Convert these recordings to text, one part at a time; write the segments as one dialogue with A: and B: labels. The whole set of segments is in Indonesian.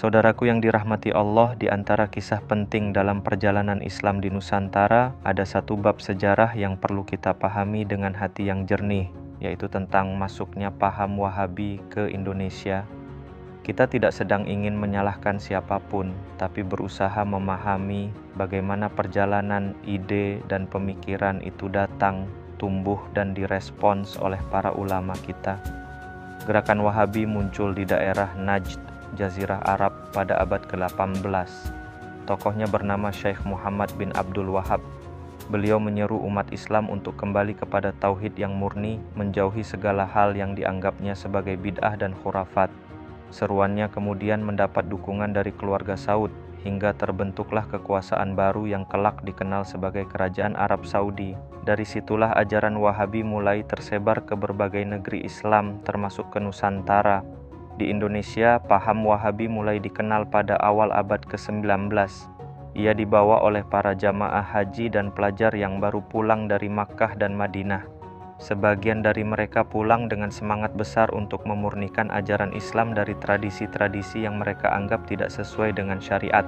A: Saudaraku yang dirahmati Allah, di antara kisah penting dalam perjalanan Islam di Nusantara, ada satu bab sejarah yang perlu kita pahami dengan hati yang jernih, yaitu tentang masuknya paham Wahabi ke Indonesia. Kita tidak sedang ingin menyalahkan siapapun, tapi berusaha memahami bagaimana perjalanan ide dan pemikiran itu datang, tumbuh dan direspons oleh para ulama kita. Gerakan Wahabi muncul di daerah Najd, Jazirah Arab pada abad ke-18. Tokohnya bernama Syekh Muhammad bin Abdul Wahab. Beliau menyeru umat Islam untuk kembali kepada tauhid yang murni, menjauhi segala hal yang dianggapnya sebagai bid'ah dan khurafat. Seruannya kemudian mendapat dukungan dari keluarga Saud, hingga terbentuklah kekuasaan baru yang kelak dikenal sebagai Kerajaan Arab Saudi. Dari situlah ajaran Wahabi mulai tersebar ke berbagai negeri Islam, termasuk ke Nusantara. Di Indonesia, paham Wahabi mulai dikenal pada awal abad ke-19. Ia dibawa oleh para jamaah haji dan pelajar yang baru pulang dari Makkah dan Madinah. Sebagian dari mereka pulang dengan semangat besar untuk memurnikan ajaran Islam dari tradisi-tradisi yang mereka anggap tidak sesuai dengan syariat.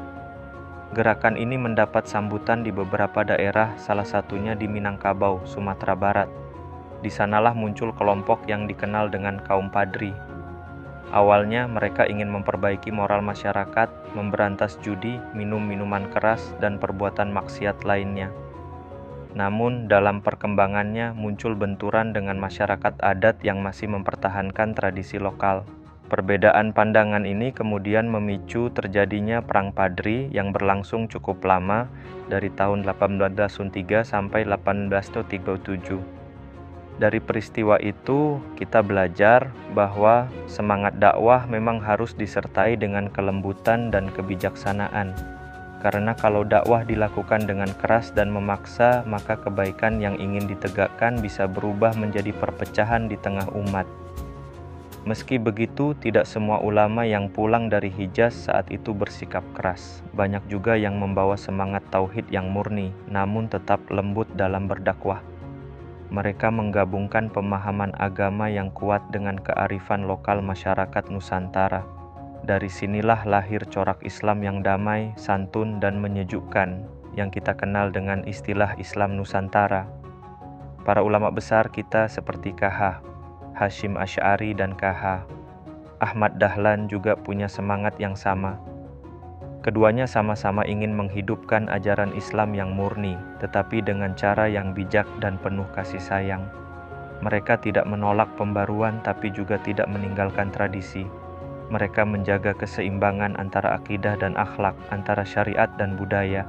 A: Gerakan ini mendapat sambutan di beberapa daerah, salah satunya di Minangkabau, Sumatera Barat. Di sanalah muncul kelompok yang dikenal dengan kaum Padri. Awalnya mereka ingin memperbaiki moral masyarakat, memberantas judi, minum minuman keras, dan perbuatan maksiat lainnya. Namun dalam perkembangannya muncul benturan dengan masyarakat adat yang masih mempertahankan tradisi lokal. Perbedaan pandangan ini kemudian memicu terjadinya Perang Padri yang berlangsung cukup lama, dari tahun 1803 sampai 1837. Dari peristiwa itu, kita belajar bahwa semangat dakwah memang harus disertai dengan kelembutan dan kebijaksanaan. Karena kalau dakwah dilakukan dengan keras dan memaksa, maka kebaikan yang ingin ditegakkan bisa berubah menjadi perpecahan di tengah umat. Meski begitu, tidak semua ulama yang pulang dari Hijaz saat itu bersikap keras. Banyak juga yang membawa semangat tauhid yang murni, namun tetap lembut dalam berdakwah. Mereka menggabungkan pemahaman agama yang kuat dengan kearifan lokal masyarakat Nusantara. Dari sinilah lahir corak Islam yang damai, santun, dan menyejukkan, yang kita kenal dengan istilah Islam Nusantara. Para ulama besar kita seperti KH, Hasyim Asy'ari dan KH, Ahmad Dahlan juga punya semangat yang sama. Keduanya sama-sama ingin menghidupkan ajaran Islam yang murni, tetapi dengan cara yang bijak dan penuh kasih sayang. Mereka tidak menolak pembaruan tapi juga tidak meninggalkan tradisi. Mereka menjaga keseimbangan antara akidah dan akhlak, antara syariat dan budaya.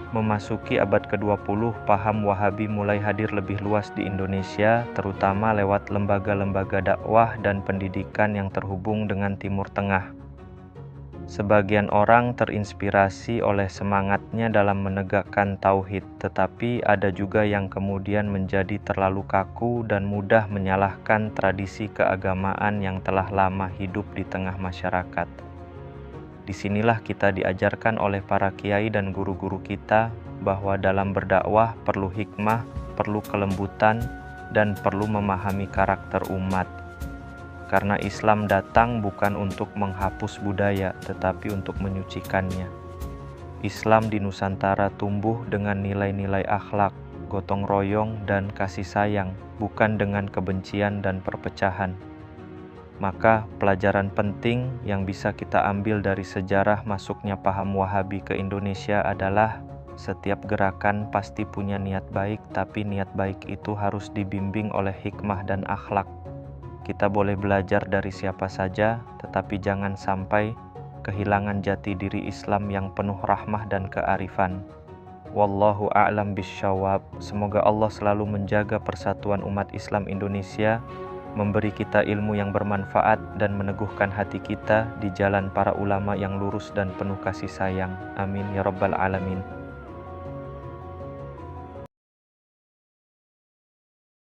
A: Memasuki abad ke-20, paham Wahabi mulai hadir lebih luas di Indonesia, terutama lewat lembaga-lembaga dakwah dan pendidikan yang terhubung dengan Timur Tengah. Sebagian orang terinspirasi oleh semangatnya dalam menegakkan tauhid, tetapi ada juga yang kemudian menjadi terlalu kaku dan mudah menyalahkan tradisi keagamaan yang telah lama hidup di tengah masyarakat. Disinilah kita diajarkan oleh para kiai dan guru-guru kita bahwa dalam berdakwah perlu hikmah, perlu kelembutan, dan perlu memahami karakter umat. Karena Islam datang bukan untuk menghapus budaya, tetapi untuk menyucikannya. Islam di Nusantara tumbuh dengan nilai-nilai akhlak, gotong royong, dan kasih sayang, bukan dengan kebencian dan perpecahan. Maka pelajaran penting yang bisa kita ambil dari sejarah masuknya paham Wahabi ke Indonesia adalah setiap gerakan pasti punya niat baik, tapi niat baik itu harus dibimbing oleh hikmah dan akhlak. Kita boleh belajar dari siapa saja, tetapi jangan sampai kehilangan jati diri Islam yang penuh rahmah dan kearifan. Wallahu a'lam bisyawab. Semoga Allah selalu menjaga persatuan umat Islam Indonesia, memberi kita ilmu yang bermanfaat, dan meneguhkan hati kita di jalan para ulama yang lurus dan penuh kasih sayang. Amin ya rabbal alamin.